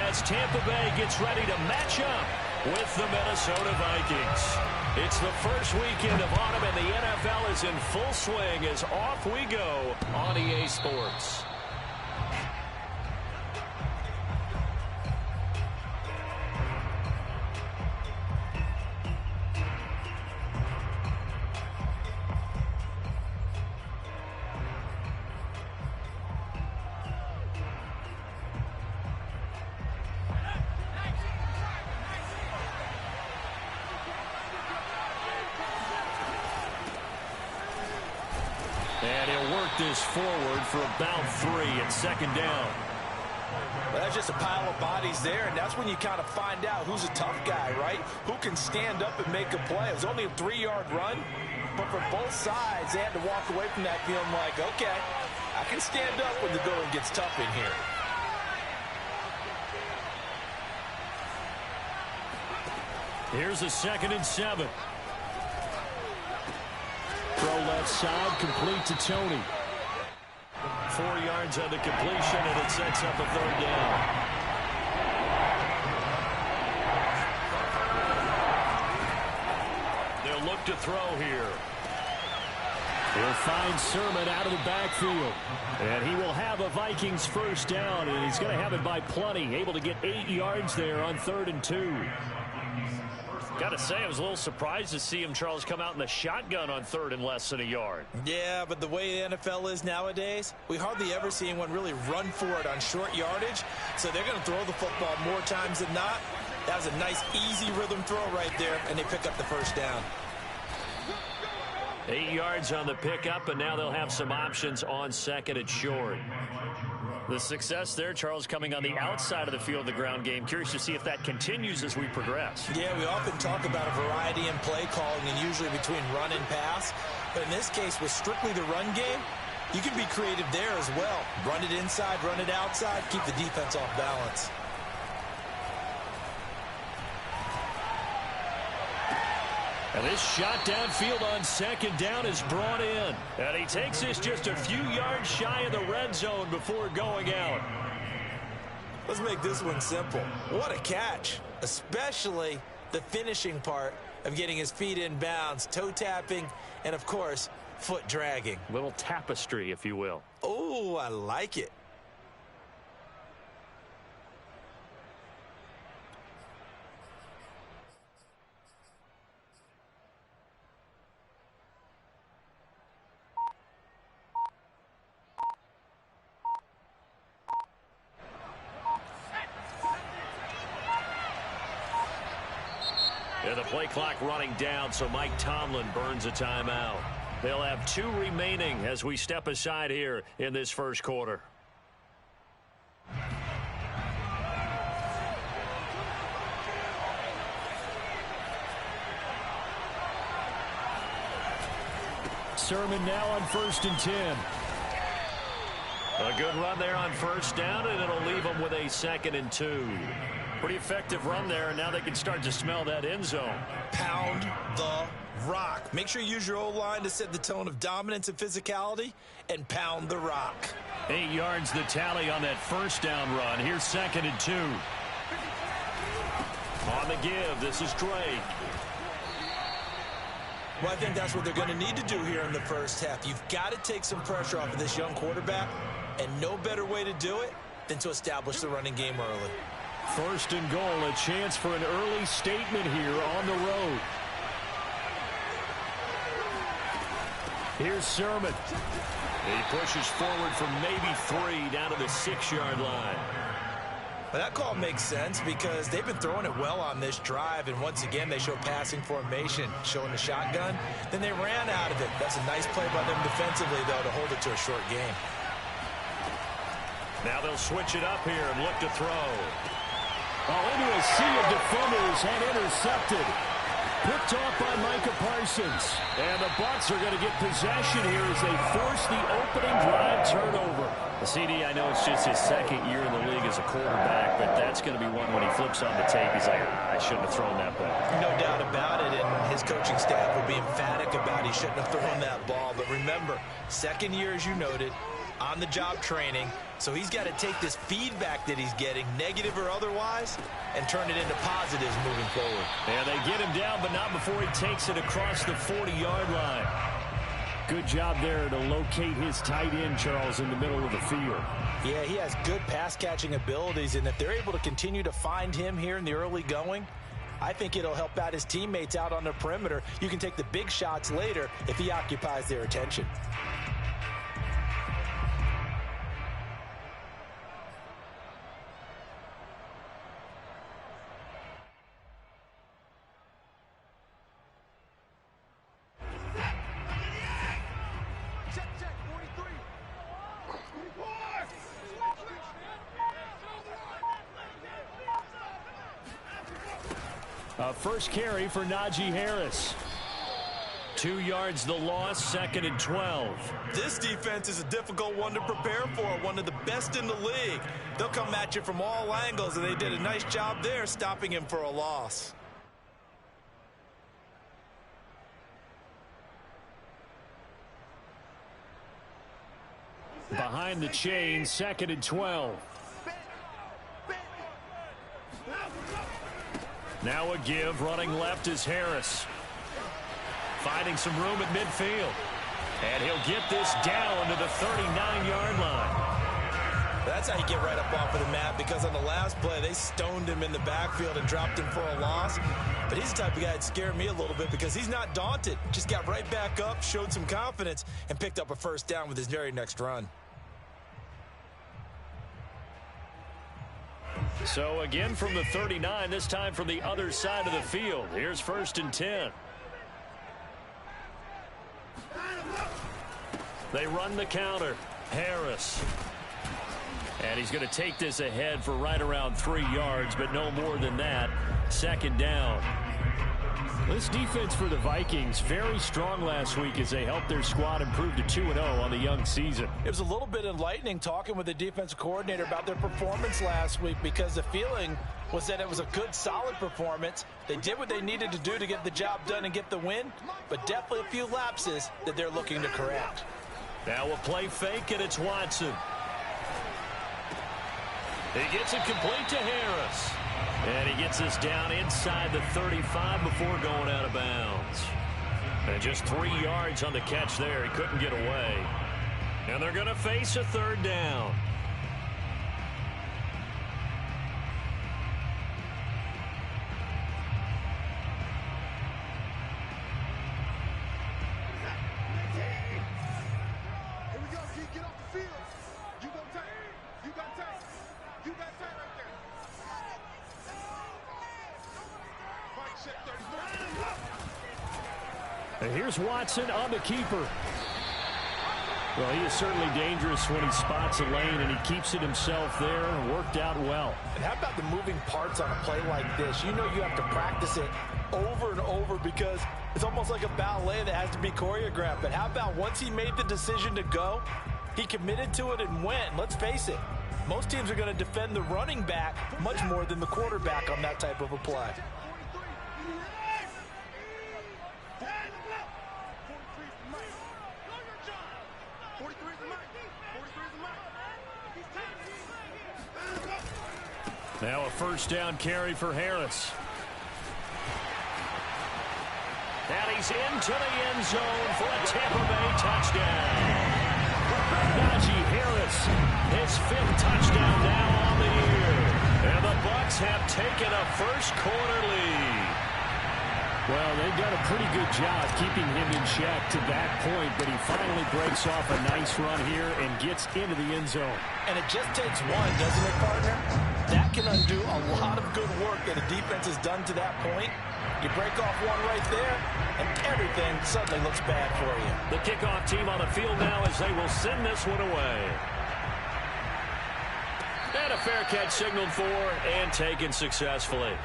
as Tampa Bay gets ready to match up with the Minnesota Vikings. It's the first weekend of autumn, and the NFL is in full swing as off we go on EA Sports. And he'll work this forward for about 3 and second down. Well, that's just a pile of bodies there, and that's when you kind of find out who's a tough guy, right? Who can stand up and make a play. It was only a 3-yard run, but for both sides, they had to walk away from that feeling like, okay, I can stand up when the going gets tough in here. Here's a 2nd and 7. Throw left side, complete to Tony. 4 yards on the completion, and it sets up a 3rd down. They'll look to throw here. He'll find Sermon out of the backfield. And he will have a Vikings 1st down, and he's going to have it by plenty. Able to get 8 yards there on 3rd and 2. Got to say, I was a little surprised to see him, Charles, come out in the shotgun on 3rd and less than a yard. Yeah, but the way the NFL is nowadays, we hardly ever see anyone really run for it on short yardage. So they're going to throw the football more times than not. That was a nice, easy rhythm throw right there, and they pick up the 1st down. 8 yards on the pickup, and now they'll have some options on 2nd and short. The success there, Charles, coming on the outside of the field, the ground game. Curious to see if that continues as we progress. Yeah, we often talk about a variety in play calling and usually between run and pass. But in this case, with strictly the run game, you can be creative there as well. Run it inside, run it outside, keep the defense off balance. And this shot downfield on 2nd down is brought in. And he takes this just a few yards shy of the red zone before going out. Let's make this one simple. What a catch, especially the finishing part of getting his feet in bounds, toe tapping, and, of course, foot dragging. Little tapestry, if you will. Oh, I like it. And the play clock running down, so Mike Tomlin burns a timeout. They'll have 2 remaining as we step aside here in this 1st quarter. Sermon now on 1st and 10. A good run there on 1st down, and it'll leave them with a 2nd and 2. Pretty effective run there, and now they can start to smell that end zone. Pound the rock. Make sure you use your O-line to set the tone of dominance and physicality, and pound the rock. 8 yards the tally on that 1st down run. Here's 2nd and 2. On the give, this is Drake. Well, I think that's what they're going to need to do here in the 1st half. You've got to take some pressure off of this young quarterback, and no better way to do it than to establish the running game early. 1st and goal, a chance for an early statement here on the road. Here's Sermon. He pushes forward from maybe 3 down to the 6-yard line. Well, that call makes sense because they've been throwing it well on this drive, and once again they show passing formation, showing the shotgun. Then they ran out of it. That's a nice play by them defensively, though, to hold it to a short game. Now they'll switch it up here and look to throw. Into a sea of defenders and intercepted. Picked off by Micah Parsons. And the Bucs are going to get possession here as they force the opening drive turnover. The CD, I know it's just his 2nd year in the league as a quarterback, but that's going to be one when he flips on the tape. He's like, I shouldn't have thrown that ball. No doubt about it, and his coaching staff will be emphatic about he shouldn't have thrown that ball. But remember, 2nd year, as you noted, on-the-job training. So he's got to take this feedback that he's getting, negative or otherwise, and turn it into positives moving forward. And they get him down, but not before he takes it across the 40-yard line. Good job there to locate his tight end, Charles, in the middle of the field. Yeah, he has good pass-catching abilities, and if they're able to continue to find him here in the early going, I think it'll help out his teammates out on the perimeter. You can take the big shots later if he occupies their attention. First carry for Najee Harris. 2 yards the loss, 2nd and 12. This defense is a difficult one to prepare for, one of the best in the league. They'll come at you from all angles, and they did a nice job there stopping him for a loss. Behind the chain, 2nd and 12. Now a give, running left is Harris. Finding some room at midfield. And he'll get this down to the 39-yard line. That's how you get right up off of the mat, because on the last play, they stoned him in the backfield and dropped him for a loss. But he's the type of guy that scared me a little bit because he's not daunted. Just got right back up, showed some confidence, and picked up a first down with his very next run. So again from the 39, this time from the other side of the field. Here's 1st and 10. They run the counter. Harris. And he's going to take this ahead for right around 3 yards, but no more than that. 2nd down. This defense for the Vikings, very strong last week as they helped their squad improve to 2-0 on the young season. It was a little bit enlightening talking with the defensive coordinator about their performance last week, because the feeling was that it was a good, solid performance. They did what they needed to do to get the job done and get the win, but definitely a few lapses that they're looking to correct. Now a play fake, and it's Watson. He gets it complete to Harris. And he gets this down inside the 35 before going out of bounds. And just 3 yards on the catch there. He couldn't get away. And they're going to face a 3rd down. Here we go, G. Get off the field. You gon' take. You got take. You got take right there. And here's Watson on the keeper. Well, he is certainly dangerous when he spots a lane, and he keeps it himself there. Worked out well. And how about the moving parts on a play like this? You know you have to practice it over and over because it's almost like a ballet that has to be choreographed. But how about once he made the decision to go, he committed to it and went. Let's face it, most teams are going to defend the running back much more than the quarterback on that type of a play. Now a 1st down carry for Harris. And he's into the end zone for a Tampa Bay touchdown. Najee Harris, his 5th touchdown now on the year. And the Bucs have taken a first-quarter lead. Well, they've done a pretty good job keeping him in check to that point, but he finally breaks off a nice run here and gets into the end zone. And it just takes one, doesn't it, partner? That can undo a lot of good work that a defense has done to that point. You break off one right there, and everything suddenly looks bad for you. The kickoff team on the field now as they will send this one away. And a fair catch signaled for and taken successfully.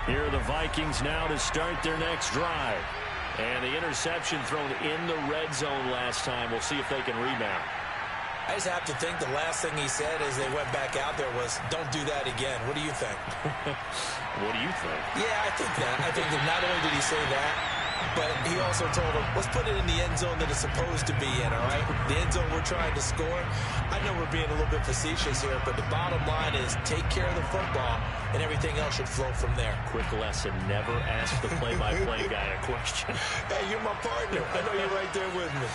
Here are the Vikings now to start their next drive. And the interception thrown in the red zone last time. We'll see if they can rebound. I just have to think the last thing he said as they went back out there was, don't do that again. What do you think? What do you think? Yeah, I think that. I think that not only did he say that, but he also told him, let's put it in the end zone that it's supposed to be in, all right? The end zone we're trying to score. I know we're being a little bit facetious here, but the bottom line is take care of the football, and everything else should flow from there. Quick lesson, never ask the play-by-play guy a question. Hey, you're my partner. I know you're right there with me.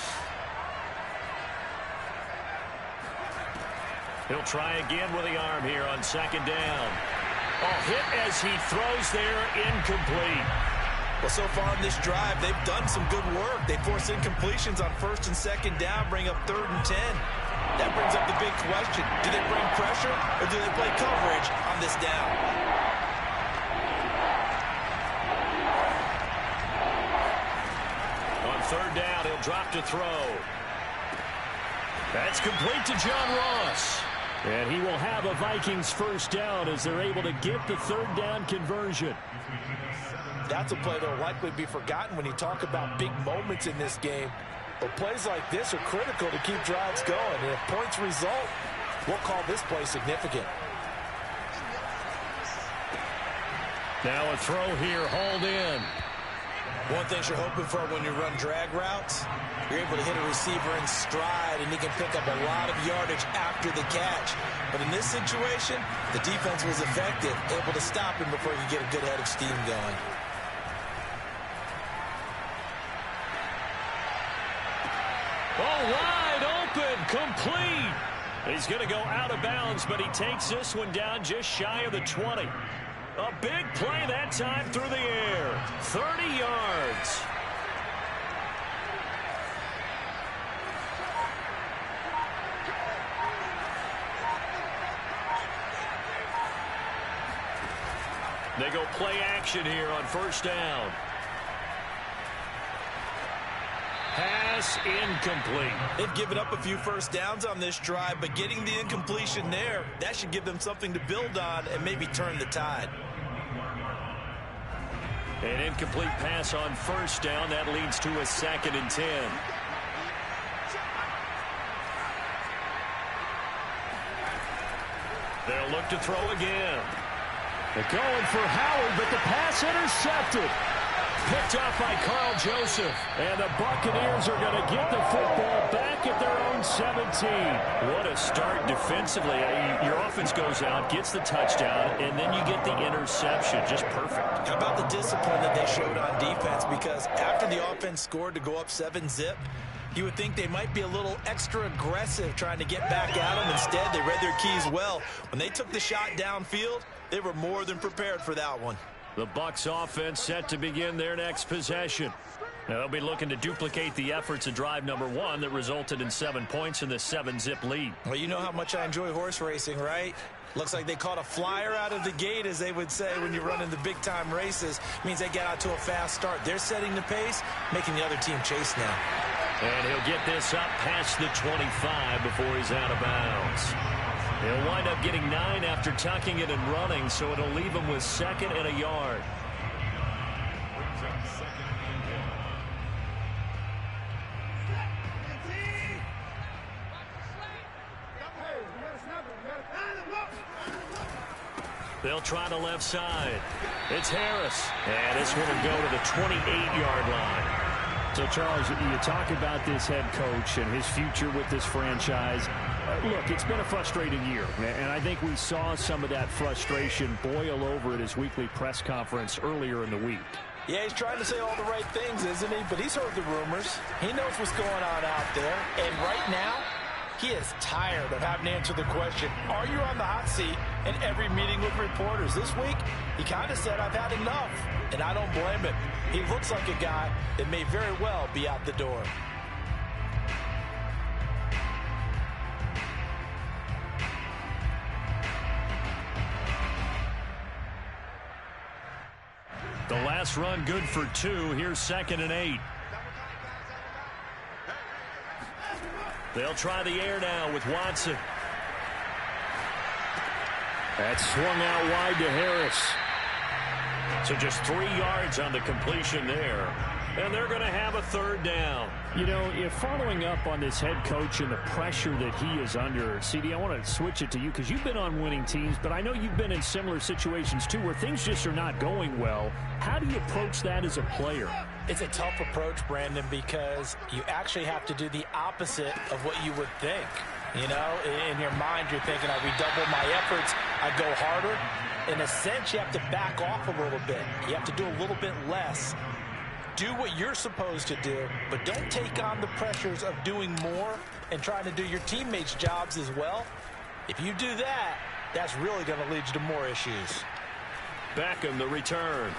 He'll try again with the arm here on second down. Oh, hit as he throws there, incomplete. Well, so far in this drive, they've done some good work. They force incompletions on first and second down, bring up 3rd and 10. That brings up the big question. Do they bring pressure or do they play coverage on this down? On 3rd down, he'll drop to throw. That's complete to John Ross. And he will have a Vikings first down as they're able to get the 3rd down conversion. That's a play that will likely be forgotten when you talk about big moments in this game. But plays like this are critical to keep drives going. And if points result, we'll call this play significant. Now a throw here, hauled in. One thing you're hoping for when you run drag routes, you're able to hit a receiver in stride, and he can pick up a lot of yardage after the catch. But in this situation, the defense was effective, able to stop him before he could get a good head of steam going. Oh, wide open, complete. He's going to go out of bounds, but he takes this one down just shy of the 20. A big play that time through the air. 30 yards. They go play action here on first down. Pass incomplete. They've given up a few first downs on this drive, but getting the incompletion there, that should give them something to build on and maybe turn the tide. An incomplete pass on first down. That leads to a 2nd and 10. They'll look to throw again. They're going for Howard, but the pass intercepted. Picked off by Carl Joseph. And the Buccaneers are going to get the football back at their own 17. What a start defensively. Your offense goes out, gets the touchdown, and then you get the interception. Just perfect. How about the discipline that they showed on defense? Because after the offense scored to go up 7-zip, you would think they might be a little extra aggressive trying to get back at them. Instead, they read their keys well. When they took the shot downfield, they were more than prepared for that one. The Bucs offense set to begin their next possession. Now, they'll be looking to duplicate the efforts of drive number 1 that resulted in 7 points in the 7-zip lead. Well, you know how much I enjoy horse racing, right? Looks like they caught a flyer out of the gate, as they would say when you're running the big-time races. Means they get out to a fast start. They're setting the pace, making the other team chase now. And he'll get this up past the 25 before he's out of bounds. He'll wind up getting 9 after tucking it and running, so it'll leave him with 2nd and a yard. They'll try the left side. It's Harris. And this one will go to the 28-yard line. So, Charles, you talk about this head coach and his future with this franchise. Look, it's been a frustrating year, and I think we saw some of that frustration boil over at his weekly press conference earlier in the week. Yeah, he's trying to say all the right things, isn't he? But he's heard the rumors. He knows what's going on out there. And right now, he is tired of having to answer the question, are you on the hot seat, in every meeting with reporters. This week, he kind of said, I've had enough. And I don't blame him. He looks like a guy that may very well be out the door. The last run good for 2. Here's 2nd and 8. They'll try the air now with Watson. That's swung out wide to Harris. So just 3 yards on the completion there. And they're going to have a third down. You know, if following up on this head coach and the pressure that he is under, CD, I want to switch it to you because you've been on winning teams, but I know you've been in similar situations too where things just are not going well. How do you approach that as a player? It's a tough approach, Brandon, because you actually have to do the opposite of what you would think. You know, in your mind, you're thinking, I redouble my efforts, I go harder. In a sense, you have to back off a little bit. You have to do a little bit less. Do what you're supposed to do, but don't take on the pressures of doing more and trying to do your teammates' jobs as well. If you do that, that's really going to lead you to more issues. Beckham, the return.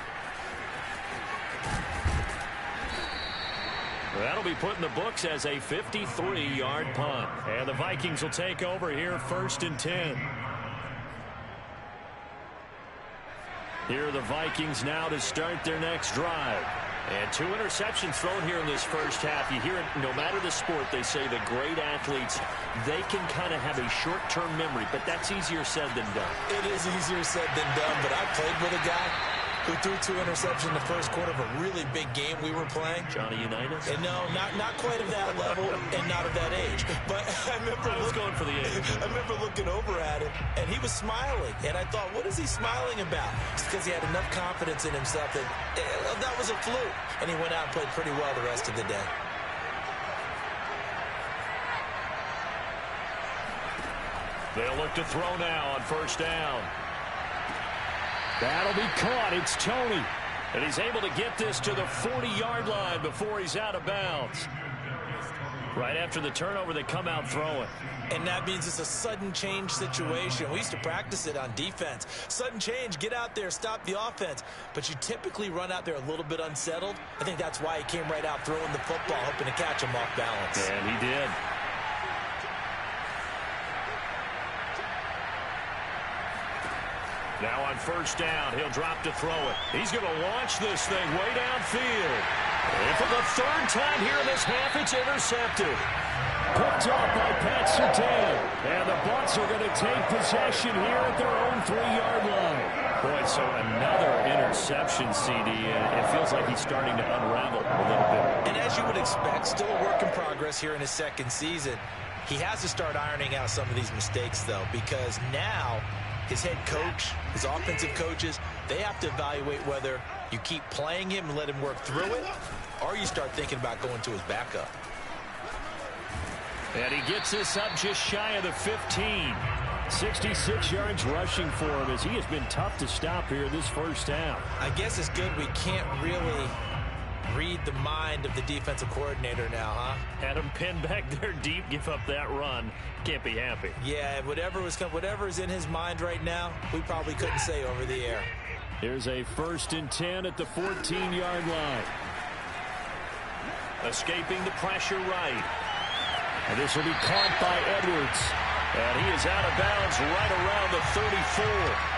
That'll be put in the books as a 53-yard punt. And the Vikings will take over here 1st and 10. Here are the Vikings now to start their next drive. And 2 interceptions thrown here in this first half. You hear it, no matter the sport, they say the great athletes, they can kind of have a short-term memory, but that's easier said than done. It is easier said than done, but I played with a guy who threw 2 interceptions in the first quarter of a really big game we were playing. Johnny Unitas? And no, not quite of that level and not of that age. But I was going for the age. I remember looking over at him, and he was smiling. And I thought, what is he smiling about? It's because he had enough confidence in himself that that was a fluke. And he went out and played pretty well the rest of the day. They'll look to throw now on 1st down. That'll be caught. It's Toney. And he's able to get this to the 40-yard line before he's out of bounds. Right after the turnover, they come out throwing. And that means it's a sudden change situation. We used to practice it on defense. Sudden change, get out there, stop the offense. But you typically run out there a little bit unsettled. I think that's why he came right out throwing the football, hoping to catch him off balance. And he did. Now on 1st down, he'll drop to throw it. He's going to launch this thing way downfield. And for the 3rd time here in this half, it's intercepted. Picked off by Pat Surtain. And the Bucs are going to take possession here at their own 3-yard line. Boy, so another interception, CD. It feels like he's starting to unravel a little bit. And as you would expect, still a work in progress here in his 2nd season. He has to start ironing out some of these mistakes, though, because now his head coach, his offensive coaches, they have to evaluate whether you keep playing him and let him work through it, or you start thinking about going to his backup. And he gets this up just shy of the 15. 66 yards rushing for him as he has been tough to stop here this first half. I guess it's good we can't really read the mind of the defensive coordinator now, huh? Had him pinned back there deep, give up that run. Can't be happy. Yeah, whatever is in his mind right now, we probably couldn't say over the air. Here's a 1st and 10 at the 14-yard line. Escaping the pressure right. And this will be caught by Edwards. And he is out of bounds right around the 34.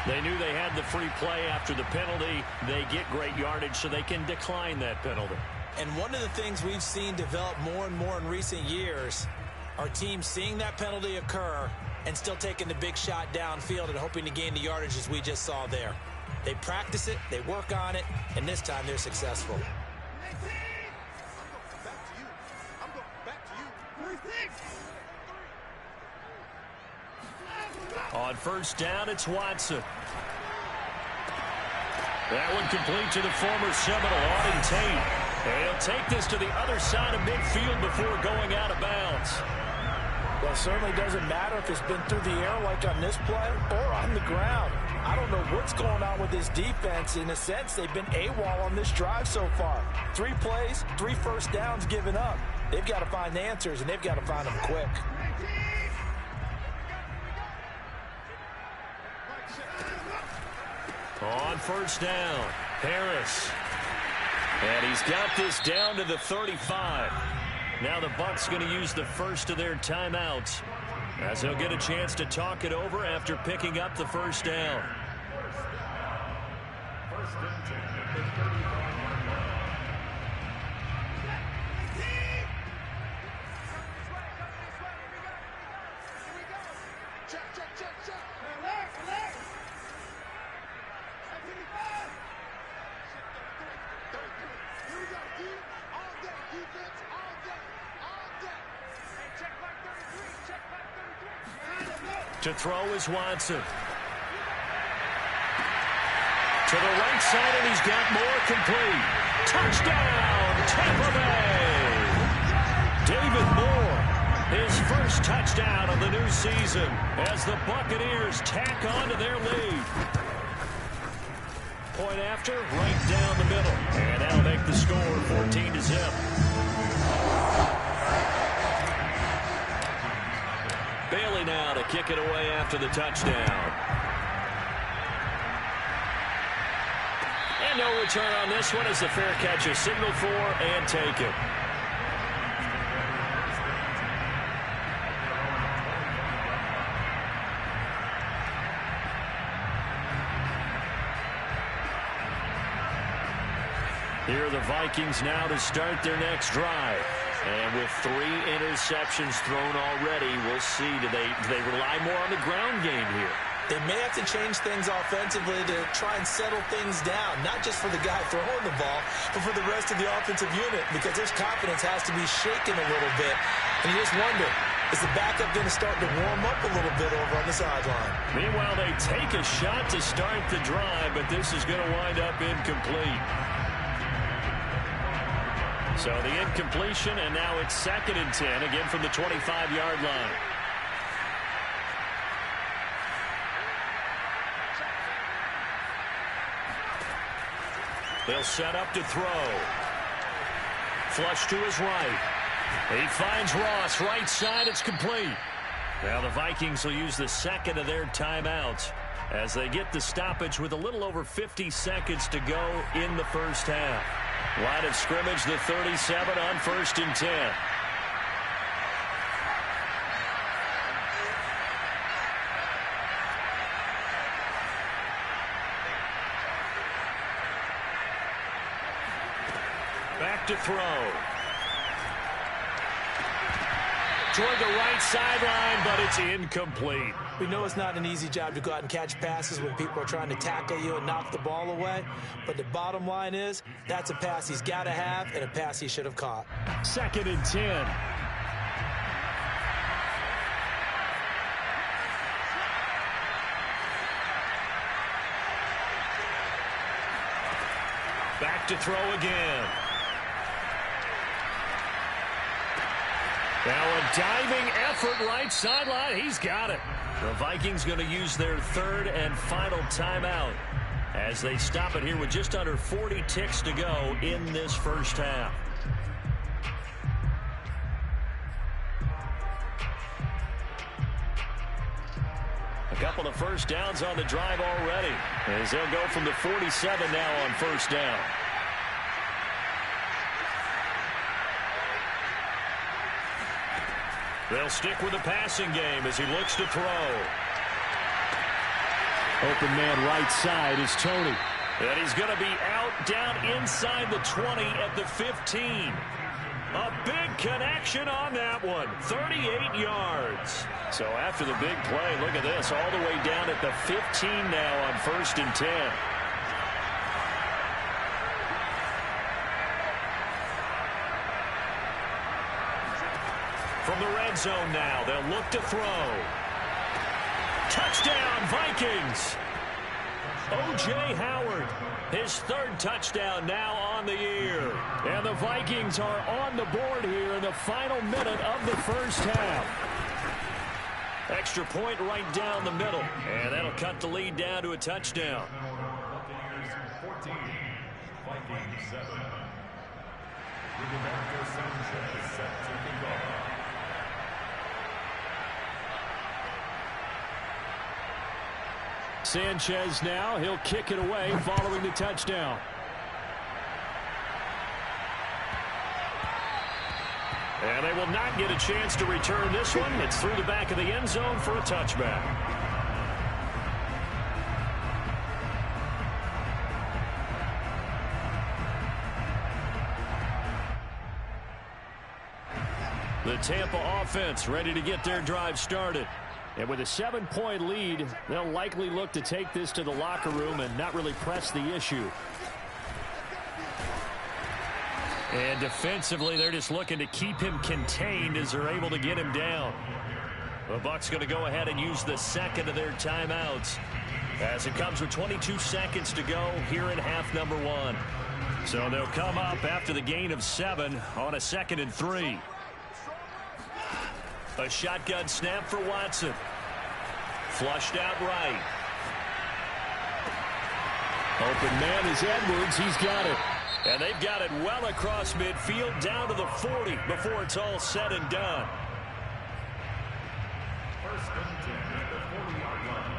They knew they had the free play after the penalty. They get great yardage so they can decline that penalty. And one of the things we've seen develop more and more in recent years are teams seeing that penalty occur and still taking the big shot downfield and hoping to gain the yardage as we just saw there. They practice it, they work on it, and this time they're successful. On 1st down, it's Watson. That one complete to the former Seminole, Auden Tate. And he'll take this to the other side of midfield before going out of bounds. Well, it certainly doesn't matter if it's been through the air like on this play or on the ground. I don't know what's going on with this defense. In a sense, they've been AWOL on this drive so far. 3 plays, 3 first downs given up. They've got to find the answers, and they've got to find them quick. On 1st down, Harris. And he's got this down to the 35. Now the Bucs going to use the first of their timeouts as they'll get a chance to talk it over after picking up the 1st down. To throw is Watson. To the right side, and he's got more complete. Touchdown, Tampa Bay! David Moore, his first touchdown of the new season as the Buccaneers tack on to their lead. Point after, right down the middle. And that'll make the score 14-0. Bailey now to kick it away after the touchdown. And no return on this one as the fair catch is signaled for and taken. Here are the Vikings now to start their next drive. And with 3 interceptions thrown already, we'll see. Do they rely more on the ground game here? They may have to change things offensively to try and settle things down, not just for the guy throwing the ball, but for the rest of the offensive unit, because his confidence has to be shaken a little bit. And you just wonder, is the backup going to start to warm up a little bit over on the sideline? Meanwhile, they take a shot to start the drive, but this is going to wind up incomplete. So the incompletion, and now it's 2nd and 10, again from the 25-yard line. They'll set up to throw. Flush to his right. He finds Ross, right side, it's complete. Now the Vikings will use the 2nd of their timeouts as they get the stoppage with a little over 50 seconds to go in the first half. Line of scrimmage, the 37 on 1st and 10. Back to throw. Toward the right sideline, but it's incomplete. We know it's not an easy job to go out and catch passes when people are trying to tackle you and knock the ball away. But the bottom line is, that's a pass he's got to have and a pass he should have caught. 2nd and 10. Back to throw again. Now a diving effort right sideline. He's got it. The Vikings going to use their 3rd and final timeout as they stop it here with just under 40 ticks to go in this first half. A couple of first downs on the drive already as they'll go from the 47 now on 1st down. They'll stick with the passing game as he looks to throw. Open man right side is Tony. And he's going to be out down inside the 20 at the 15. A big connection on that one. 38 yards. So after the big play, look at this. All the way down at the 15 now on 1st and 10. From the red zone now, they'll look to throw. Touchdown, Vikings! O.J. Howard, his 3rd touchdown now on the year. And the Vikings are on the board here in the final minute of the first half. Extra point right down the middle. And that'll cut the lead down to a touchdown. Buccaneers 14, Vikings 7. Rigoberto Sanchez set to kick off. Sanchez now, he'll kick it away following the touchdown. And they will not get a chance to return this one. It's through the back of the end zone for a touchback. The Tampa offense ready to get their drive started. And with a 7-point lead, they'll likely look to take this to the locker room and not really press the issue. And defensively, they're just looking to keep him contained as they're able to get him down. The Bucs going to go ahead and use the second of their timeouts as it comes with 22 seconds to go here in half number 1. So they'll come up after the gain of 7 on a 2nd and 3. A shotgun snap for Watson. Flushed out right. Open man is Edwards. He's got it. And they've got it well across midfield down to the 40 before it's all said and done. First and 10 at the 40-yard line.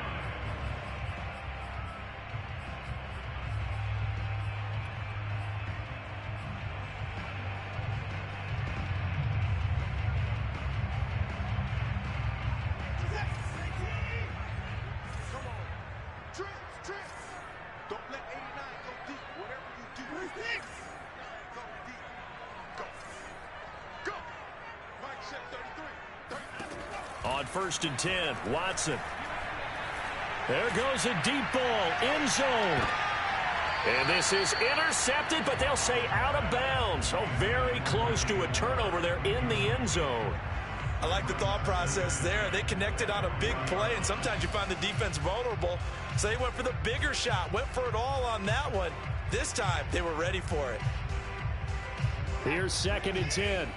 Come on. Trips. Don't let 89 go deep. Whatever you do, go deep. Go. Mike check 33. On 1st and 10, Watson. There goes a deep ball, end zone. And this is intercepted, but they'll say out of bounds. So very close to a turnover there in the end zone. I like the thought process there. They connected on a big play, and sometimes you find the defense vulnerable. So they went for the bigger shot, went for it all on that one. This time, they were ready for it. Here's 2nd and 10.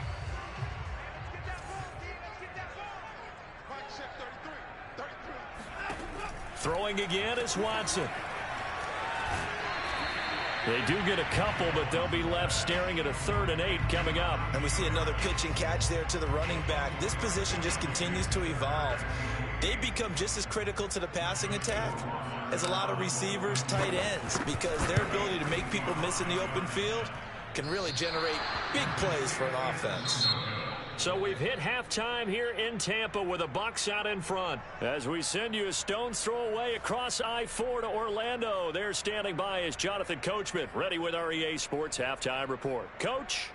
Mike check 33. Throwing again is Watson. They do get a couple, but they'll be left staring at a 3rd and 8 coming up. And we see another pitch and catch there to the running back. This position just continues to evolve. They become just as critical to the passing attack as a lot of receivers, tight ends, because their ability to make people miss in the open field can really generate big plays for an offense. So we've hit halftime here in Tampa with the Bucs out in front. As we send you a stone's throw away across I-4 to Orlando. There standing by is Jonathan Coachman, ready with our EA Sports Halftime Report. Coach?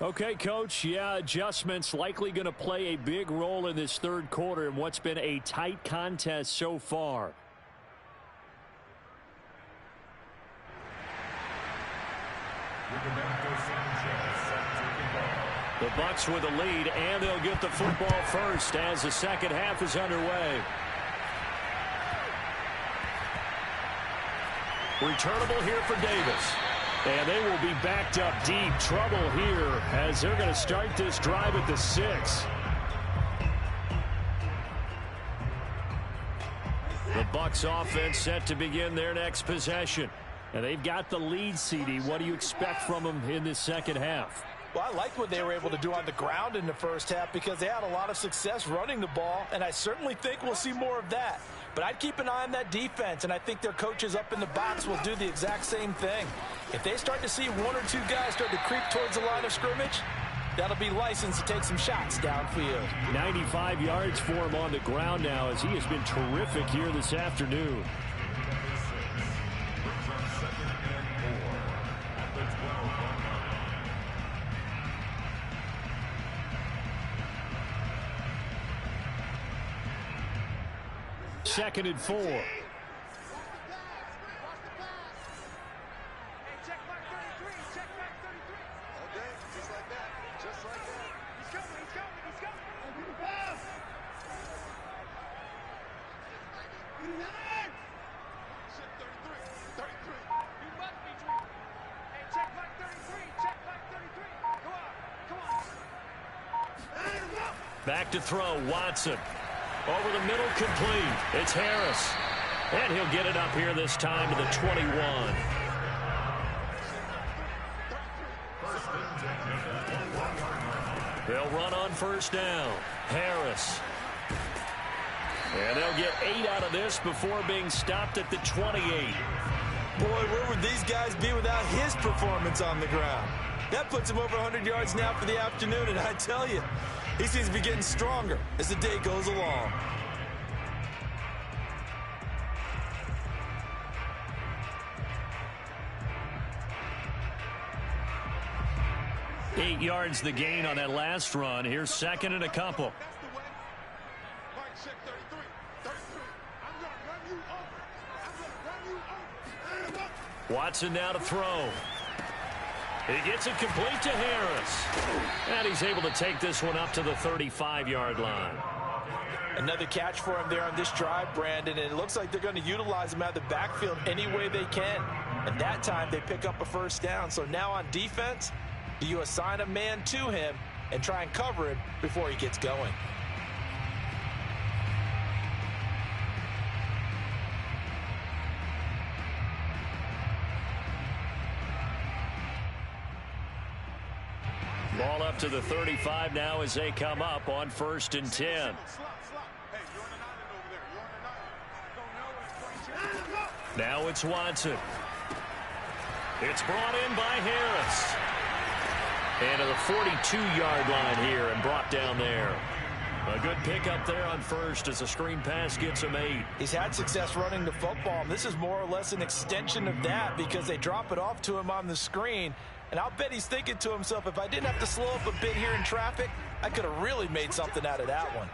Okay, Coach. Yeah, adjustments likely going to play a big role in this 3rd quarter in what's been a tight contest so far. The Bucs with a lead, and they'll get the football first as the second half is underway. Returnable here for Davis. And they will be backed up deep. Trouble here as they're going to start this drive at the 6. The Bucs offense set to begin their next possession. And they've got the lead, CD. What do you expect from them in this second half? Well, I liked what they were able to do on the ground in the first half because they had a lot of success running the ball, and I certainly think we'll see more of that. But I'd keep an eye on that defense, and I think their coaches up in the box will do the exact same thing. If they start to see 1 or 2 guys start to creep towards the line of scrimmage, that'll be licensed to take some shots downfield. 95 yards for him on the ground now as he has been terrific here this afternoon. Second and 4. Check back 33. Check back 33. Okay, just like that. Just like that. He's coming. Pass. Check 33. 33. You must be dreaming. Hey, check back 33. Check back 33. Come on. Back to throw, Watson. Over the middle, complete. It's Harris. And he'll get it up here this time to the 21. They'll run on 1st down. Harris. And they'll get 8 out of this before being stopped at the 28. Boy, where would these guys be without his performance on the ground? That puts him over 100 yards now for the afternoon, and I tell you, he seems to be getting stronger as the day goes along. Eight yards the gain on that last run. Here's 2nd and a couple. That's the way. Mike check 33. 33. I'm going to run you over. I'm going to run you over. Watson now to throw. He gets it complete to Harris. And he's able to take this one up to the 35-yard line. Another catch for him there on this drive, Brandon, and it looks like they're going to utilize him out of the backfield any way they can. And that time they pick up a first down. So now on defense, do you assign a man to him and try and cover him before he gets going? Ball up to the 35 now as they come up on 1st and 10. Now it's Watson. It's brought in by Harris. And to the 42-yard line here and brought down there. A good pickup there on first as a screen pass gets him 8. He's had success running the football, and this is more or less an extension of that because they drop it off to him on the screen. And I'll bet he's thinking to himself, if I didn't have to slow up a bit here in traffic, I could have really made something out of that one.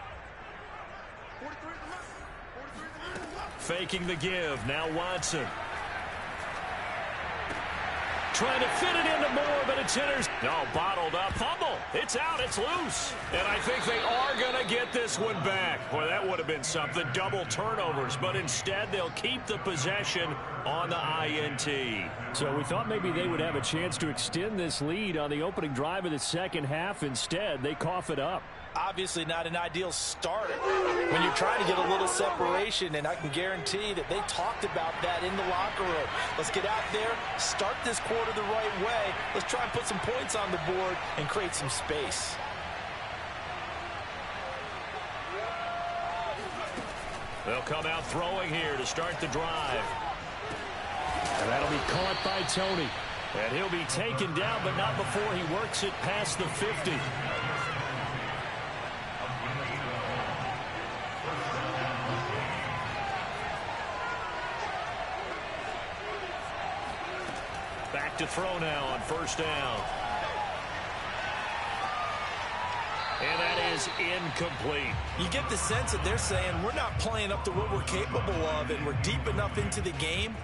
Faking the give. Now Watson. Trying to fit it into Moore, but it's no, bottled up. Fumble. It's out. It's loose. And I think they are going to get this one back. Boy, that would have been something. Double turnovers. But instead, they'll keep the possession on the INT. So we thought maybe they would have a chance to extend this lead on the opening drive of the second half. Instead, they cough it up. Obviously not an ideal start when you're trying to get a little separation, and I can guarantee that they talked about that in the locker room. Let's get out there, start this quarter the right way. Let's try and put some points on the board and create some space. They'll come out throwing here to start the drive. And that'll be caught by Tony. And he'll be taken down, but not before he works it past the 50. Back to throw now on first down. And that is incomplete. You get the sense that they're saying we're not playing up to what we're capable of, and we're deep enough into the game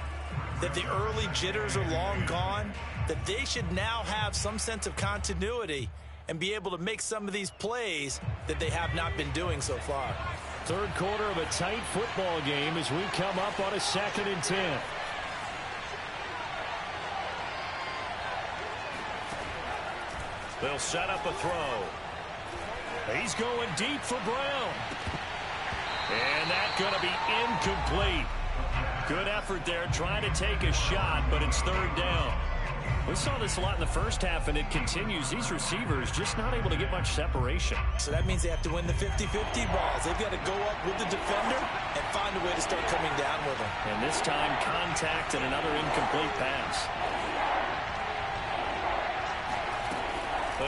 that the early jitters are long gone, that they should now have some sense of continuity and be able to make some of these plays that they have not been doing so far. Third quarter of a tight football game as we come up on a 2nd and 10. They'll set up a throw. He's going deep for Brown. And that's going to be incomplete. Good effort there trying to take a shot, but it's 3rd down. We saw this a lot in the first half, and it continues. These receivers just not able to get much separation. So that means they have to win the 50-50 balls. They've got to go up with the defender and find a way to start coming down with them. And this time, contact and another incomplete pass.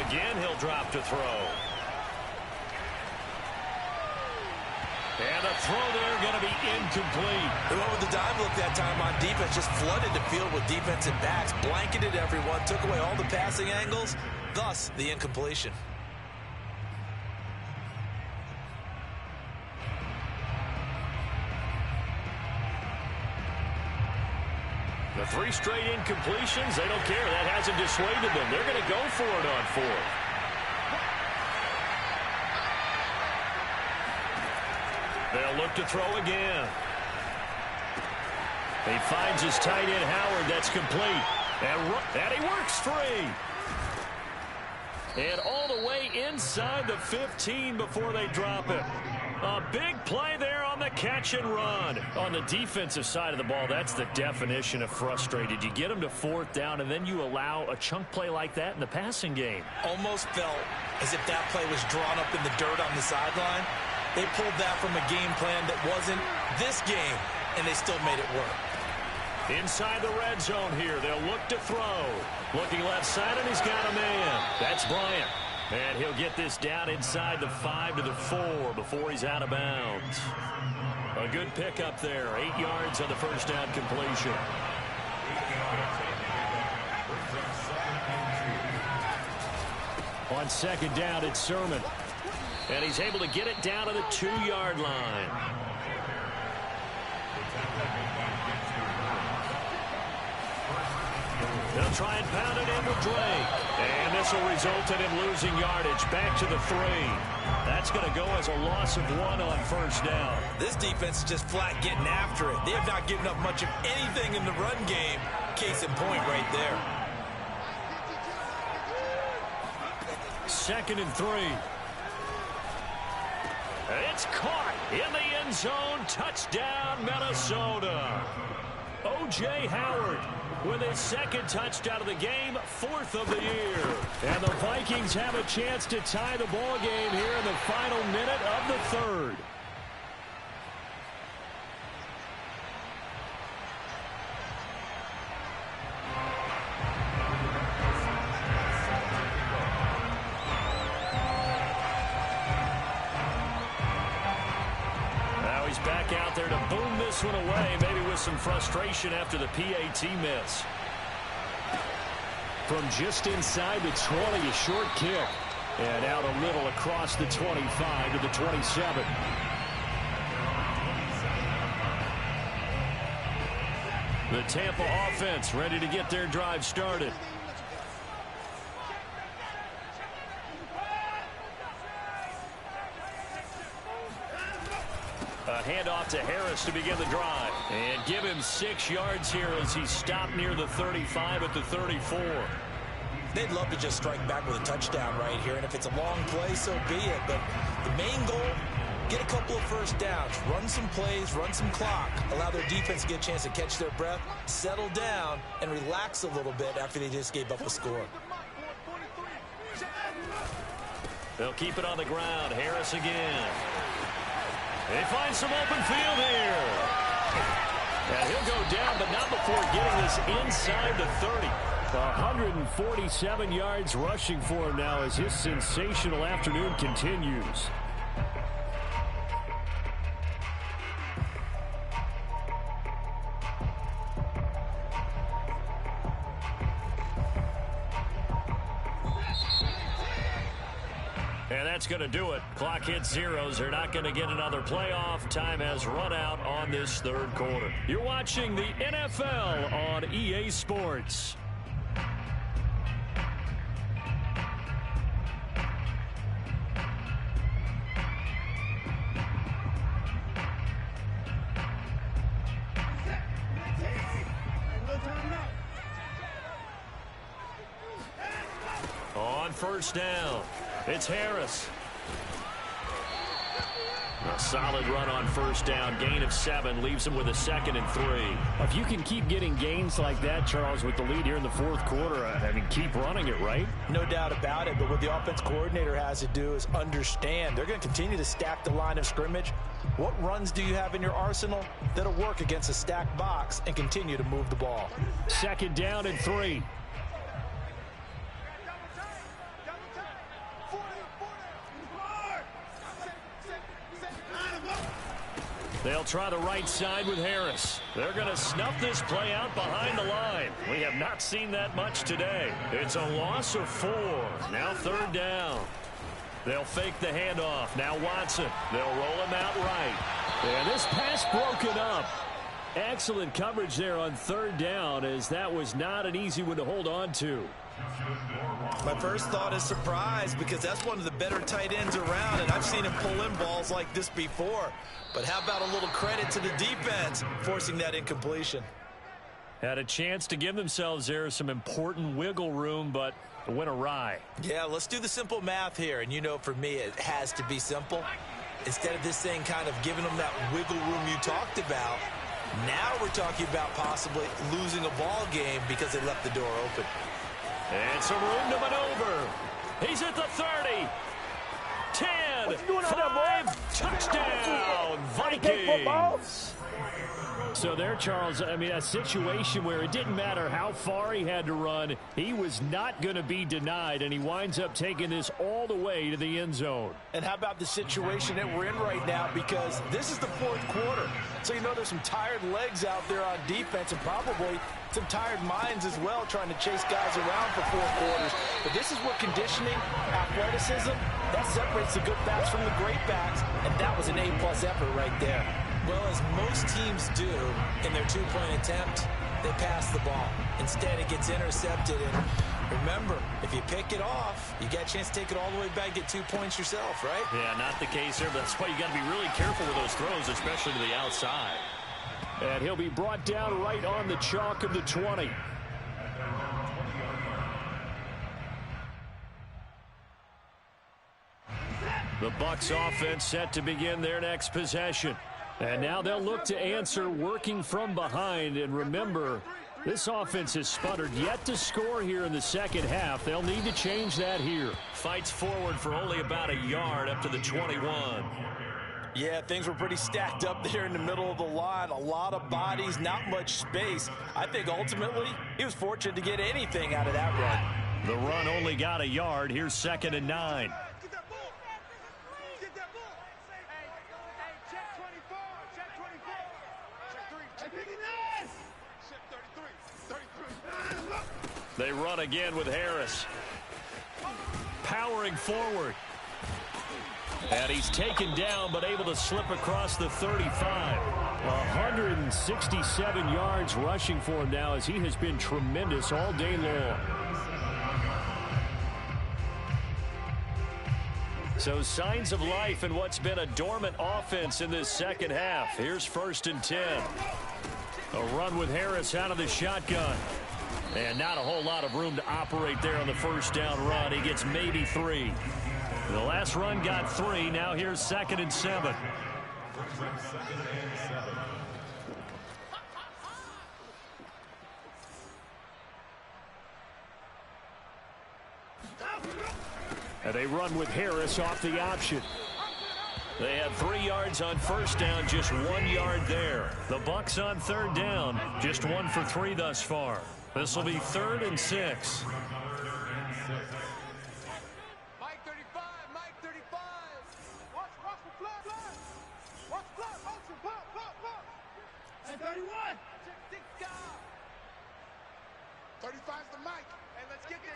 Again, he'll drop to throw. And a throw there going to be incomplete. They went with the dive look that time on defense, just flooded the field with defensive backs, blanketed everyone, took away all the passing angles, thus the incompletion. The 3 straight incompletions, they don't care. That hasn't dissuaded them. They're going to go for it on 4th. They'll look to throw again. He finds his tight end, Howard. That's complete. And he works free. And all the way inside the 15 before they drop it. A big play there on the catch and run. On the defensive side of the ball, that's the definition of frustrated. You get them to 4th down, and then you allow a chunk play like that in the passing game. Almost felt as if that play was drawn up in the dirt on the sideline. They pulled that from a game plan that wasn't this game, and they still made it work. Inside the red zone here, they'll look to throw. Looking left side, and he's got a man. That's Bryant. And he'll get this down inside the 5 to the 4 before he's out of bounds. A good pickup there. 8 yards on the first down completion. On 2nd down, it's Sermon. And he's able to get it down to the 2-yard line. They'll try and pound it in with Drake. And this will result in him losing yardage. Back to the 3. That's going to go as a loss of 1 on first down. This defense is just flat getting after it. They have not given up much of anything in the run game. Case in point right there. 2nd and 3. It's caught in the end zone. Touchdown, Minnesota. O.J. Howard with his 2nd touchdown of the game, 4th of the year. And the Vikings have a chance to tie the ball game here in the final minute of the 3rd. Back out there to boom this one away, maybe with some frustration after the PAT miss. From just inside the 20, a short kick. And out a little across the 25 to the 27. The Tampa offense ready to get their drive started. A handoff to Harris to begin the drive. And give him 6 yards here as he stopped near the 35 at the 34. They'd love to just strike back with a touchdown right here. And if it's a long play, so be it. But the main goal, get a couple of first downs. Run some plays, run some clock. Allow their defense to get a chance to catch their breath, settle down, and relax a little bit after they just gave up a score. They'll keep it on the ground. Harris again. They find some open field here. And he'll go down, but not before getting this inside the 30. 147 yards rushing for him now as his sensational afternoon continues. And that's going to do it. Clock hits zeros. They're not going to get another playoff. Time has run out on this 3rd quarter. You're watching the NFL on EA Sports. On first down, it's Harris. A solid run on first down. Gain of 7 leaves him with a 2nd and 3. If you can keep getting gains like that, Charles, with the lead here in the 4th quarter, I mean, keep running it, right? No doubt about it, but what the offense coordinator has to do is understand. They're going to continue to stack the line of scrimmage. What runs do you have in your arsenal that'll work against a stacked box and continue to move the ball? 2nd down and 3. They'll try the right side with Harris. They're going to snuff this play out behind the line. We have not seen that much today. It's a loss of 4. Now 3rd down. They'll fake the handoff. Now Watson. They'll roll him out right. And this pass broken up. Excellent coverage there on 3rd down, as that was not an easy one to hold on to. My first thought is surprise, because that's one of the better tight ends around, and I've seen him pull in balls like this before. But how about a little credit to the defense forcing that incompletion? Had a chance to give themselves there some important wiggle room, but it went awry. Yeah, let's do the simple math here, and you know for me it has to be simple. Instead of this thing kind of giving them that wiggle room you talked about, now we're talking about possibly losing a ball game because they left the door open. And some room to maneuver. He's at the 30. 10, 5, touchdown, Vikings. So there, Charles, I mean, a situation where it didn't matter how far he had to run, he was not going to be denied, and he winds up taking this all the way to the end zone. And how about the situation that we're in right now, because this is the 4th quarter. So you know there's some tired legs out there on defense and probably some tired minds as well trying to chase guys around for 4 quarters. But this is where conditioning, athleticism, that separates the good backs from the great backs, and that was an A+ effort right there. Well, as most teams do in their 2-point attempt, they pass the ball. Instead, it gets intercepted. And remember, if you pick it off, you got a chance to take it all the way back, get 2 points yourself, right? Yeah, not the case there, but that's why you got to be really careful with those throws, especially to the outside. And he'll be brought down right on the chalk of the 20. The Bucs offense set to begin their next possession. And now they'll look to answer working from behind. And remember, this offense has sputtered yet to score here in the second half. They'll need to change that here. Fights forward for only about a yard up to the 21. Yeah, things were pretty stacked up there in the middle of the line. A lot of bodies, not much space. I think ultimately he was fortunate to get anything out of that run. The run only got a yard. Here's 2nd and 9. Get that ball. Get that ball. Hey, check 24. Check 24. Check 3. Check 33. They run again with Harris. Powering forward. And he's taken down, but able to slip across the 35. 167 yards rushing for him now, as he has been tremendous all day long. So signs of life in what's been a dormant offense in this second half. Here's 1st and 10. A run with Harris out of the shotgun. And not a whole lot of room to operate there on the first down run. He gets maybe 3. The last run got 3. Now here's 2nd and 7. And they run with Harris off the option. They had 3 yards on first down, just 1 yard there. The Bucs on 3rd down, just 1 for 3 thus far. This will be 3rd and 6. Mike 35. Mike 35. Watch the blood. Watch blood. Motion. Blood. And 31. Check 35's the Mike. Hey, let's get this.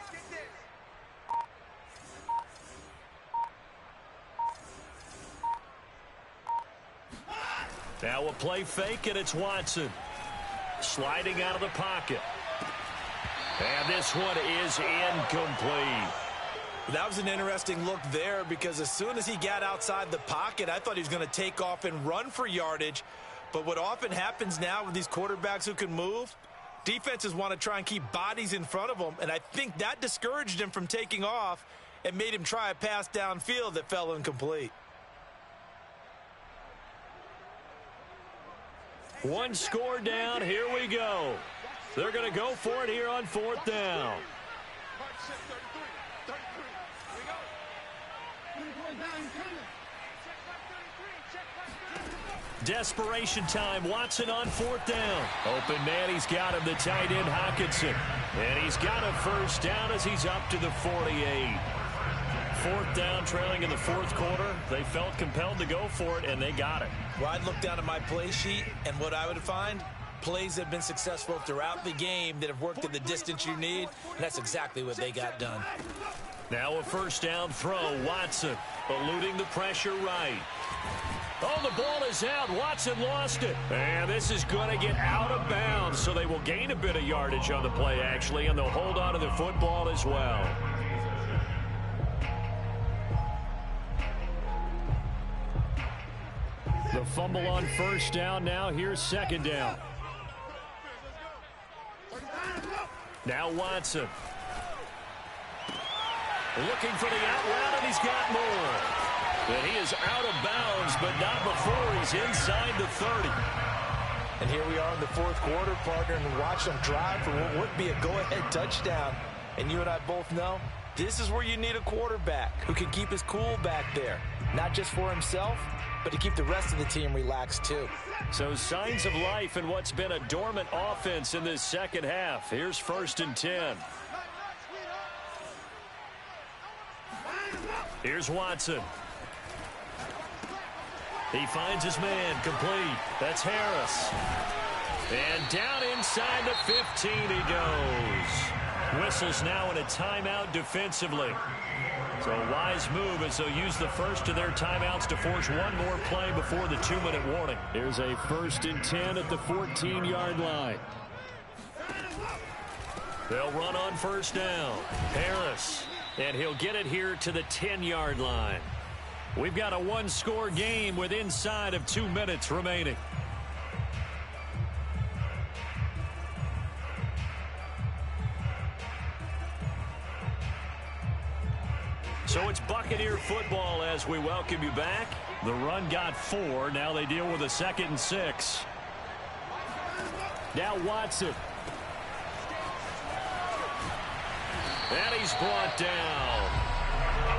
Now a play fake, and it's Watson. Sliding out of the pocket. And this one is incomplete. That was an interesting look there, because as soon as he got outside the pocket, I thought he was going to take off and run for yardage. But what often happens now with these quarterbacks who can move, defenses want to try and keep bodies in front of them, and I think that discouraged him from taking off and made him try a pass downfield that fell incomplete. One score down. Here we go. They're going to go for it here on 4th down. Desperation time. Watson on 4th down. Open man. He's got him, the tight end Hockenson. And he's got a first down as he's up to the 48. 4th down, trailing in the 4th quarter. They felt compelled to go for it, and they got it. Well, I'd look down at my play sheet, and what I would find, plays that have been successful throughout the game that have worked in the distance you need, and that's exactly what they got done. Now a first down throw. Watson eluding the pressure right. Oh, the ball is out. Watson lost it. And this is going to get out of bounds, so they will gain a bit of yardage on the play, actually, and they'll hold on to the football as well. The fumble on first down. Now here's 2nd down. Now Watson. Looking for the out route, and he's got more. And he is out of bounds, but not before he's inside the 30. And here we are in the 4th quarter, partner, and watch them drive for what would be a go-ahead touchdown. And you and I both know this is where you need a quarterback who can keep his cool back there, not just for himself, but to keep the rest of the team relaxed too. So signs of life in what's been a dormant offense in this second half. Here's 1st and 10. Here's Watson. He finds his man, complete. That's Harris. And down inside the 15 he goes. Whistles now in a timeout defensively. So a wise move as they'll use the first of their timeouts to force one more play before the 2-minute warning. Here's a 1st and 10 at the 14-yard line. They'll run on first down. Harris. And he'll get it here to the 10-yard line. We've got a one-score game with inside of 2 minutes remaining. So it's Buccaneer football as we welcome you back. The run got 4. Now they deal with a 2nd and 6. Now Watson. And he's brought down.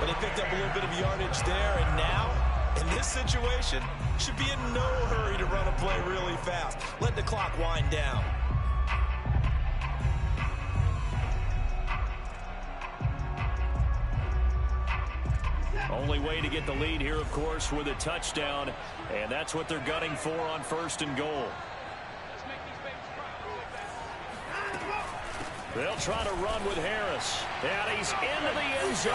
But he picked up a little bit of yardage there, and now, in this situation, should be in no hurry to run a play really fast. Let the clock wind down. Only way to get the lead here, of course, with a touchdown, and that's what they're gunning for on 1st and goal. They'll try to run with Harris. And he's into the end zone.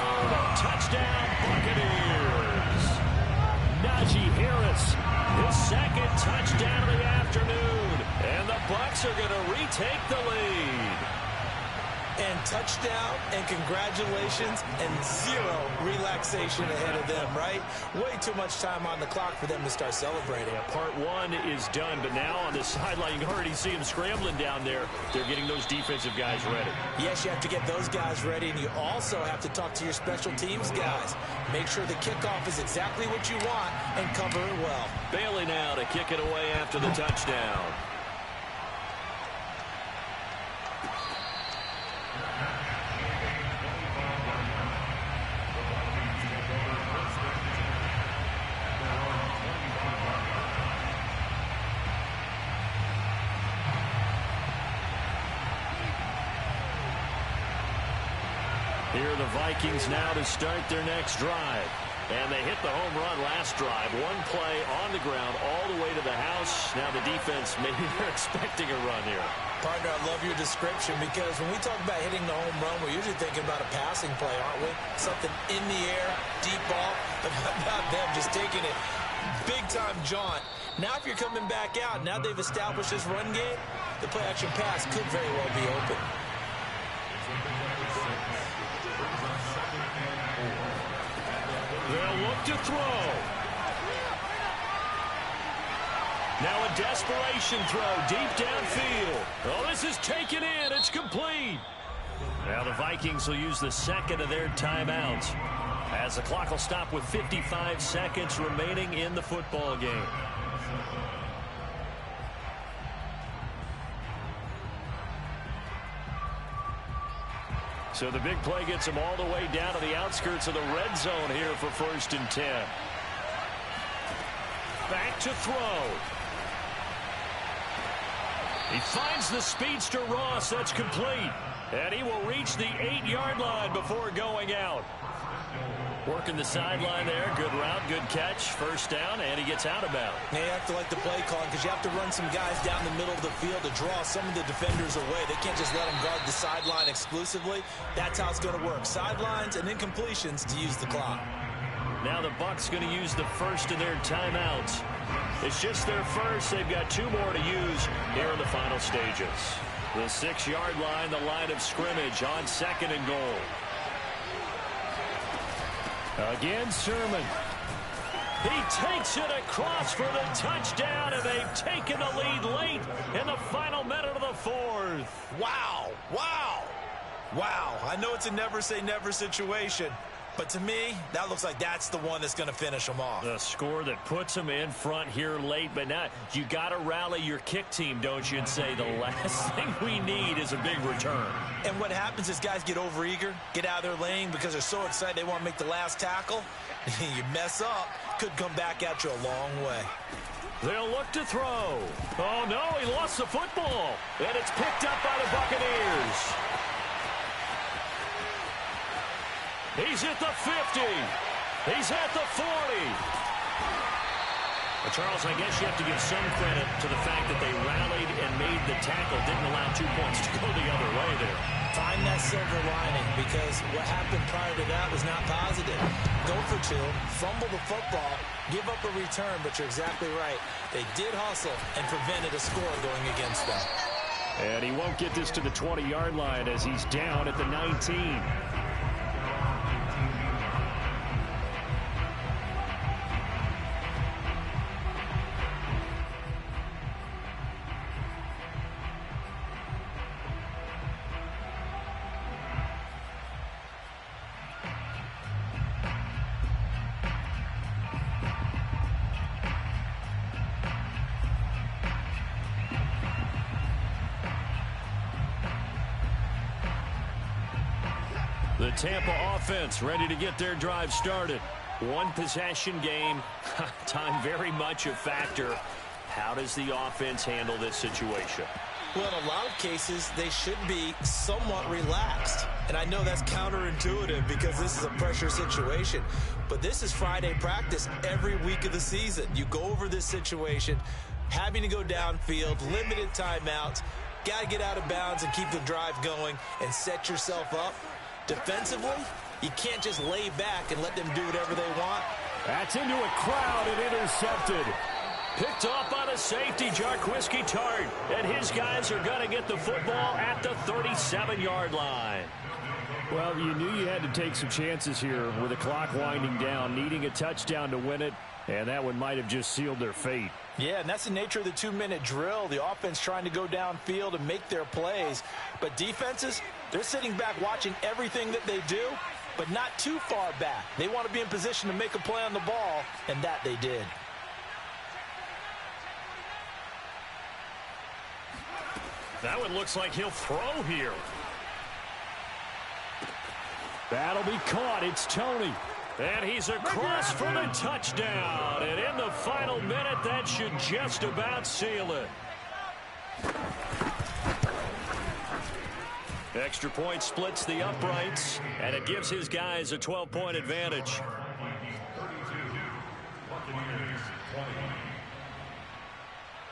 Touchdown, Buccaneers. Najee Harris, his 2nd touchdown of the afternoon. And the Bucs are going to retake the lead. And touchdown and congratulations and 0 relaxation ahead of them, right? Way too much time on the clock for them to start celebrating. Yeah, part 1 is done, but now on the sideline, you already see them scrambling down there. They're getting those defensive guys ready. Yes, you have to get those guys ready, and you also have to talk to your special teams guys. Make sure the kickoff is exactly what you want and cover it well. Bailey now to kick it away after the touchdown. Here are the Vikings now to start their next drive. And they hit the home run last drive. One play on the ground all the way to the house. Now the defense, maybe they're expecting a run here. Partner, I love your description because when we talk about hitting the home run, we're usually thinking about a passing play, aren't we? Something in the air, deep ball, but how about them just taking it big-time jaunt. Now if you're coming back out, now they've established this run game, the play-action pass could very well be open. They'll look to throw. Now a desperation throw deep downfield. Oh, this is taken in. It's complete. Now the Vikings will use the 2nd of their timeouts as the clock will stop with 55 seconds remaining in the football game. So the big play gets him all the way down to the outskirts of the red zone here for 1st and 10. Back to throw. He finds the speedster Ross. That's complete. And he will reach the 8-yard line before going out. Working the sideline there. Good route, good catch. 1st down, and he gets out of bounds. Now you have to like the play calling because you have to run some guys down the middle of the field to draw some of the defenders away. They can't just let them guard the sideline exclusively. That's how it's going to work. Sidelines and incompletions to use the clock. Now the Bucs going to use the 1st of their timeouts. It's just their 1st. They've got 2 more to use here in the final stages. The 6-yard line, the line of scrimmage on 2nd and goal. Again, Sermon. He takes it across for the touchdown, and they've taken the lead late in the final minute of the 4th. Wow. Wow. Wow. I know it's a never-say-never situation, but to me, that looks like that's the one that's going to finish them off. The score that puts them in front here late, but now you got to rally your kick team, don't you, and say the last thing we need is a big return. And what happens is guys get overeager, get out of their lane because they're so excited they want to make the last tackle. You mess up, could come back at you a long way. They'll look to throw. Oh, no, he lost the football. And it's picked up by the Buccaneers. He's at the 50. He's at the 40. Well, Charles, I guess you have to give some credit to the fact that they rallied and made the tackle, didn't allow 2 points to go the other way there. Find that silver lining because what happened prior to that was not positive. Go for 2, fumble the football, give up a return, but you're exactly right. They did hustle and prevented a score going against them. And he won't get this to the 20-yard line as he's down at the 19. The Tampa offense ready to get their drive started. One possession game. Time very much a factor. How does the offense handle this situation? Well, in a lot of cases, they should be somewhat relaxed. And I know that's counterintuitive because this is a pressure situation. But this is Friday practice every week of the season. You go over this situation, having to go downfield, limited timeouts, got to get out of bounds and keep the drive going and set yourself up. Defensively, you can't just lay back and let them do whatever they want. That's into a crowd and intercepted. Picked off by the safety, Jarquiski Tart. And his guys are going to get the football at the 37-yard line. Well, you knew you had to take some chances here with the clock winding down, needing a touchdown to win it, and that one might have just sealed their fate. Yeah, and that's the nature of the 2-minute drill. The offense trying to go downfield and make their plays. But defenses, they're sitting back watching everything that they do, but not too far back. They want to be in position to make a play on the ball, and that they did. That one looks like he'll throw here. That'll be caught. It's Toney. And he's across for the touchdown. And in the final minute, that should just about seal it. Extra point splits the uprights, and it gives his guys a 12-point advantage.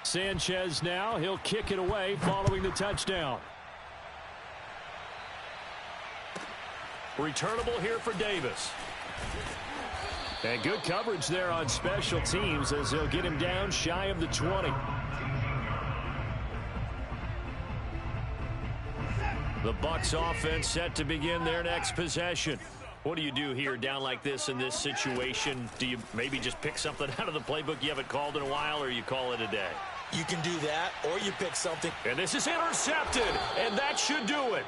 Sanchez now, he'll kick it away following the touchdown. Returnable here for Davis. And good coverage there on special teams as they'll get him down shy of the 20. The Bucs offense set to begin their next possession. What do you do here down like this in this situation? Do you maybe just pick something out of the playbook you haven't called in a while, or you call it a day? You can do that, or you pick something. And this is intercepted, and that should do it.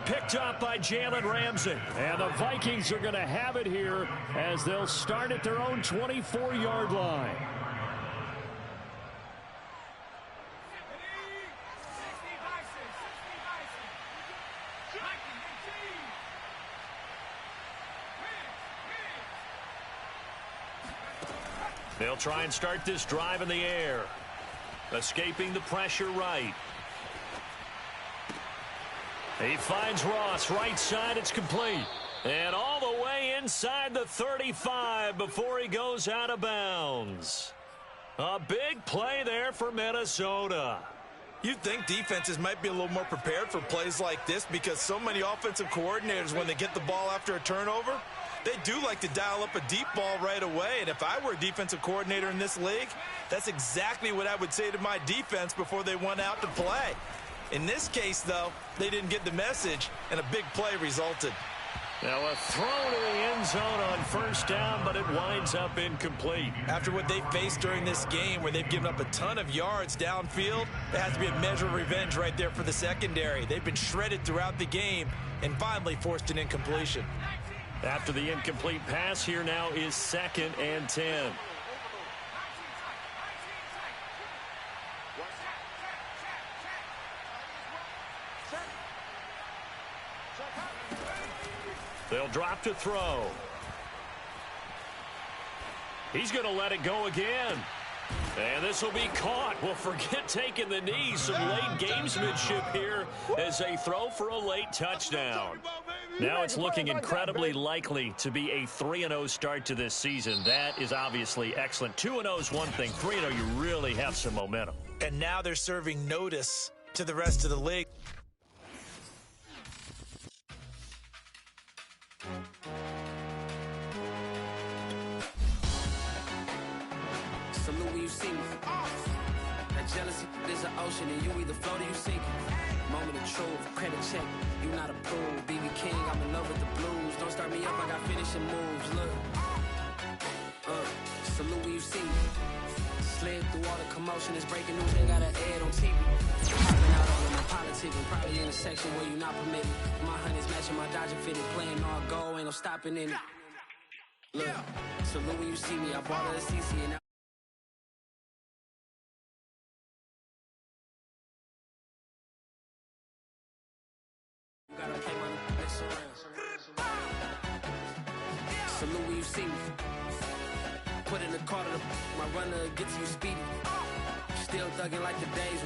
Picked up by Jalen Ramsey. And the Vikings are going to have it here as they'll start at their own 24-yard line. They'll try and start this drive in the air. Escaping the pressure right. He finds Ross right side. It's complete. And all the way inside the 35 before he goes out of bounds. A big play there for Minnesota. You'd think defenses might be a little more prepared for plays like this because so many offensive coordinators, when they get the ball after a turnover, they do like to dial up a deep ball right away. And if I were a defensive coordinator in this league, that's exactly what I would say to my defense before they went out to play. In this case, though, they didn't get the message, and a big play resulted. Now a throw to the end zone on first down, but it winds up incomplete. After what they faced during this game where they've given up a ton of yards downfield, there has to be a measure of revenge right there for the secondary. They've been shredded throughout the game and finally forced an incompletion. After the incomplete pass, here now is 2nd and 10. They'll drop to throw. He's going to let it go again. And this will be caught. Well, forget taking the knee. Some late gamesmanship here as they throw for a late touchdown. Now it's looking incredibly likely to be a 3-0 start to this season. That is obviously excellent. 2-0 is one thing. 3-0, you really have some momentum. And now they're serving notice to the rest of the league. Salute when you see me. Jealousy is an ocean, and you either float or you sink. Moment of truth, credit check, you not approved. BB King, I'm in love with the blues. Don't start me up, I got finishing moves. Look, salute when you see me. Slid through all the commotion, it's breaking news, they got an ad on TV. Hopping out all of my politics, and probably in a section where you not permitted. My honey's matching my Dodger fitted, playing all go, ain't no stopping in it. Look, salute when you see me, I bought her a CC and now gotta play my next around. Salute when you see me. Put in the car to my runner, get to you speedy. Still thugging like the days.